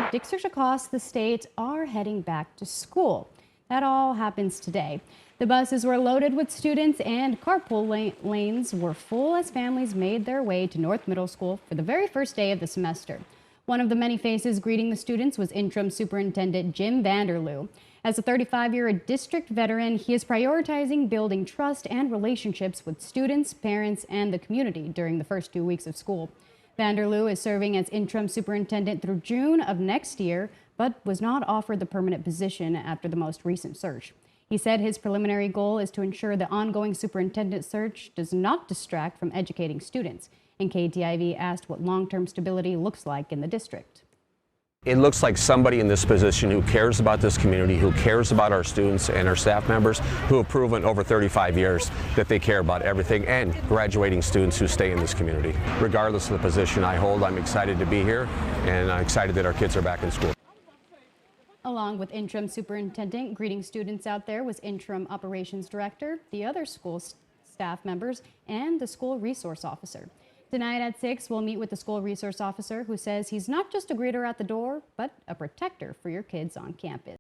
up, districts across the state are heading back to school. That all happens today. The buses were loaded with students and carpool lanes were full as families made their way to North Middle School for the very first day of the semester. One of the many faces greeting the students was interim superintendent Jim Vanderloo. As a 35-year district veteran, he is prioritizing building trust and relationships with students, parents, and the community during the first 2 weeks of school. Vanderloo is serving as interim superintendent through June of next year, but was not offered the permanent position after the most recent search. He said his preliminary goal is to ensure the ongoing superintendent search does not distract from educating students. And KTIV asked what long-term stability looks like in the district. It looks like somebody in this position who cares about this community, who cares about our students and our staff members, who have proven over 35 years that they care about everything, and graduating students who stay in this community. Regardless of the position I hold, I'm excited to be here, and I'm excited that our kids are back in school. Along with interim superintendent, greeting students out there was interim operations director, the other school staff members, and the school resource officer. Tonight at 6, we'll meet with the school resource officer who says he's not just a greeter at the door, but a protector for your kids on campus.